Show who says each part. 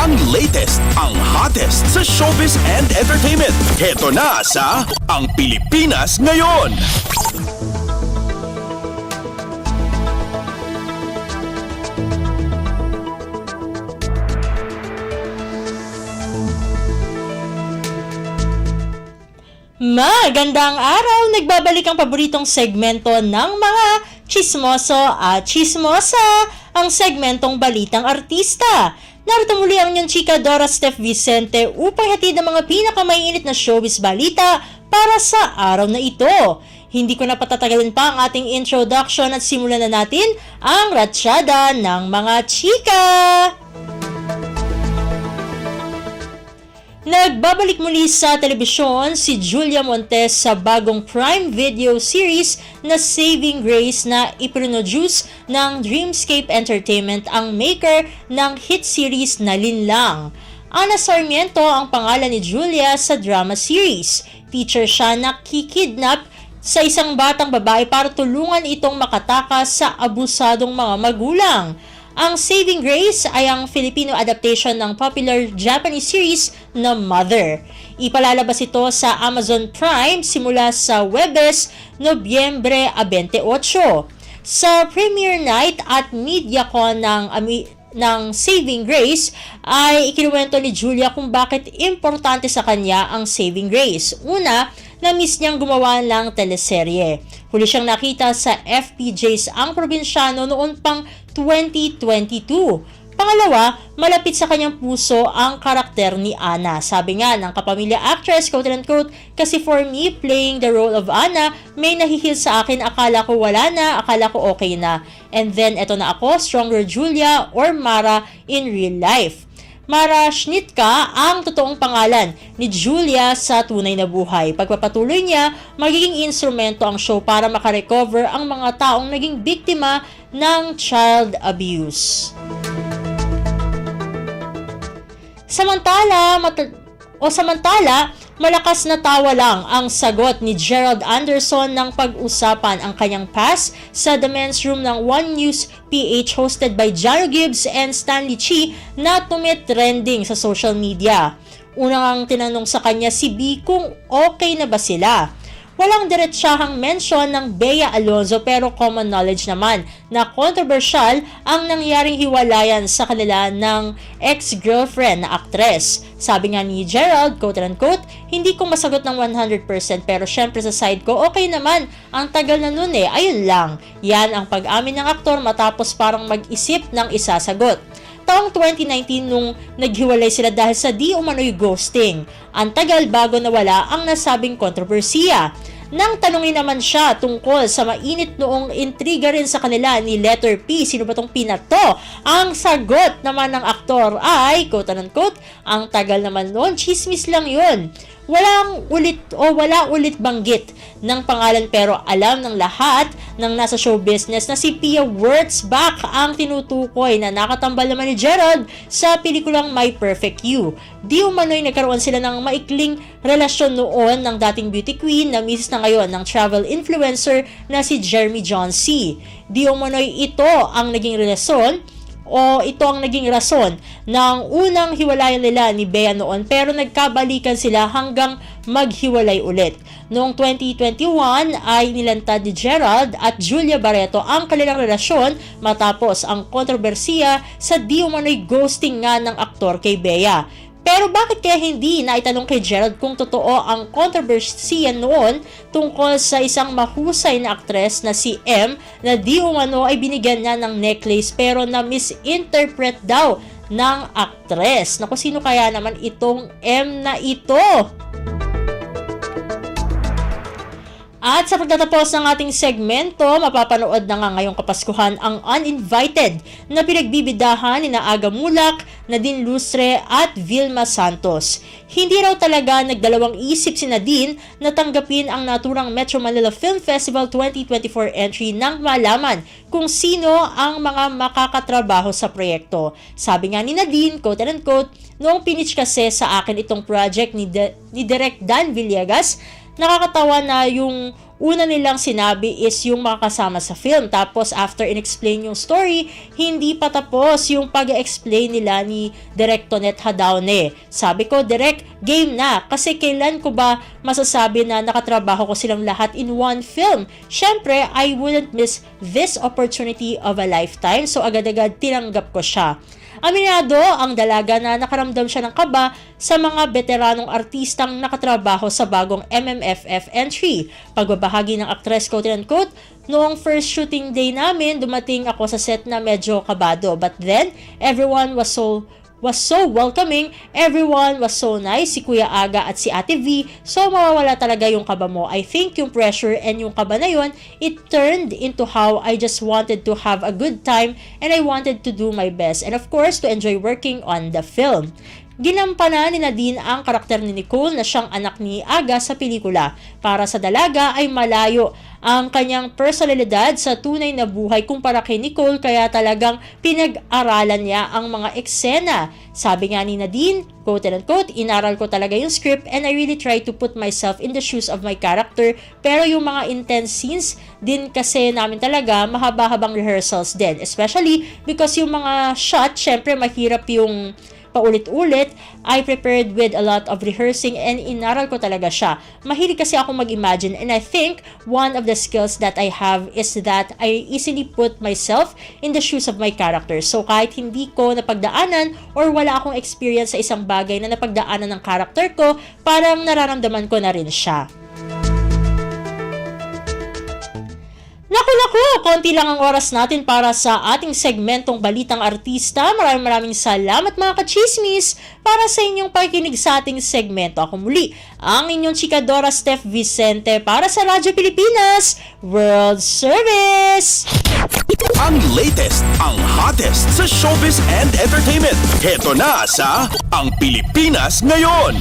Speaker 1: Ang latest, ang hottest sa showbiz and entertainment. Heto na sa Ang Pilipinas Ngayon.
Speaker 2: Magandang araw! Nagbabalik ang paboritong segmento ng mga chismoso at chismosa, ang segmentong Balitang Artista. Narito muli ang inyong chika Dora Steph Vicente upang hatid ang mga pinakamainit na showbiz balita para sa araw na ito. Hindi ko na patatagalin pa ang ating introduction at simulan na natin ang ratsyada ng mga chika! Nagbabalik muli sa telebisyon si Julia Montes sa bagong Prime Video series na Saving Grace na iproduce ng Dreamscape Entertainment, ang maker ng hit series na Linlang. Ana Sarmiento ang pangalan ni Julia sa drama series. Teacher siya na kikidnap sa isang batang babae para tulungan itong makatakas sa abusadong mga magulang. Ang Saving Grace ay ang Filipino adaptation ng popular Japanese series na Mother. Ipalalabas ito sa Amazon Prime simula sa Huwebes, Nobyembre 28. Sa premiere night at MediaCon ng Saving Grace ay ikinuwento ni Julia kung bakit importante sa kanya ang Saving Grace. Una, na-miss niyang gumawa ng teleserye. Huli siyang nakita sa FPJs ang probinsyano noon pang 2022. Pangalawa, malapit sa kanyang puso ang karakter ni Ana. Sabi nga ng kapamilya actress, quote-unquote, kasi for me, playing the role of Ana, may nahihil sa akin, akala ko wala na, akala ko okay na. And then, eto na ako, Stronger Julia or Mara in real life. Mara Schnitka ang totoong pangalan ni Julia sa tunay na buhay. Pagpapatuloy niya, magiging instrumento ang show para makarecover ang mga taong naging biktima ng child abuse. Samantala, malakas na tawa lang ang sagot ni Gerald Anderson nang pag-usapan ang kanyang past sa The Men's Room ng One News PH hosted by Jano Gibbs and Stanley Chi na tumitrending sa social media. Unang tinanong sa kanya si B kung okay na ba sila. Walang diretsahang mention ng Bea Alonzo pero common knowledge naman na controversial ang nangyaring hiwalayan sa kanila ng ex-girlfriend na aktres. Sabi nga ni Gerald, quote-unquote, hindi ko masagot ng 100% pero syempre sa side ko okay naman, ang tagal na nun ayun lang. Yan ang pag-amin ng aktor matapos parang mag-isip ng isasagot. Taong 2019 nung naghiwalay sila dahil sa di umano'y ghosting. Ang tagal bago nawala ang nasabing kontrobersiya. Nang tanungin naman siya tungkol sa mainit noong intriga rin sa kanila ni Letter P, sino ba tong P na to? Ang sagot naman ng aktor ay, quote-unquote, ang tagal naman noon, chismis lang yun. Wala ulit banggit ng pangalan pero alam ng lahat ng nasa show business na si Pia Wurtzbach ang tinutukoy na nakatambal naman ni Gerald sa pelikulang My Perfect You. Di umano'y nagkaroon sila ng maikling relasyon noon ng dating beauty queen na misis na ngayon ng travel influencer na si Jeremy John C. Di umano'y ito ang naging relasyon o ito ang naging rason ng unang hiwalayan nila ni Bea noon pero nagkabalikan sila hanggang maghiwalay ulit. Noong 2021 ay nilantad ni Gerald at Julia Barreto ang kanilang relasyon matapos ang kontrobersiya sa di umano'y ghosting nga ng aktor kay Bea. Pero bakit kaya hindi naitanong kay Gerald kung totoo ang kontrobersiya noon tungkol sa isang mahusay na aktres na si M na di umano ay binigyan niya ng necklace pero na misinterpret daw ng aktres? Naku, sino kaya naman itong M na ito? At sa pagtatapos ng ating segmento, mapapanood na nga ngayong Kapaskuhan ang Uninvited na pinagbibidahan ni Aga Mulak, Nadine Lustre at Vilma Santos. Hindi raw talaga nagdalawang isip si Nadine na tanggapin ang naturang Metro Manila Film Festival 2024 entry nang malaman kung sino ang mga makakatrabaho sa proyekto. Sabi nga ni Nadine, quote-unquote, noong pinitch kasi sa akin itong project ni Direk Dan Villegas, nakakatawa na yung una nilang sinabi is yung makakasama sa film. Tapos, after in-explain yung story, hindi pa tapos yung pag-explain nila ni Direk Tonet Hadaone. Sabi ko, Direk, game na. Kasi kailan ko ba masasabi na nakatrabaho ko silang lahat in one film? Syempre, I wouldn't miss this opportunity of a lifetime. So, agad-agad tinanggap ko siya. Aminado ang dalaga na nakaramdam siya ng kaba sa mga veteranong artistang nakatrabaho sa bagong MMFF entry. Pagbabahagi ng aktres quote-unquote, noong first shooting day namin, dumating ako sa set na medyo kabado. But then, everyone was so welcoming, everyone was so nice, si Kuya Aga at si Ate V, so mawawala talaga yung kaba mo. I think yung pressure and yung kaba na yun, it turned into how I just wanted to have a good time and I wanted to do my best and of course to enjoy working on the film. Ginampanan ni Nadine ang karakter ni Nicole na siyang anak ni Aga sa pelikula. Para sa dalaga ay malayo ang kanyang personalidad sa tunay na buhay kumpara kay Nicole kaya talagang pinag-aralan niya ang mga eksena. Sabi nga ni Nadine, quote-unquote, inaral ko talaga yung script and I really try to put myself in the shoes of my character pero yung mga intense scenes din kasi namin talaga mahaba-habang rehearsals din. Especially because yung mga shot, syempre mahirap yung paulit-ulit, I prepared with a lot of rehearsing and inaral ko talaga siya. Mahilig kasi ako mag-imagine and I think one of the skills that I have is that I easily put myself in the shoes of my character. So kahit hindi ko napagdaanan or wala akong experience sa isang bagay na napagdaanan ng character ko, parang nararamdaman ko na rin siya. Naku, konti lang ang oras natin para sa ating segmentong Balitang Artista. Maraming salamat mga kachismis para sa inyong pakikinig sa ating segmento. Ako muli, ang inyong chikadora Steph Vicente para sa Radyo Pilipinas World Service!
Speaker 1: Ang latest, ang hottest sa showbiz and entertainment. Heto na sa Ang Pilipinas Ngayon.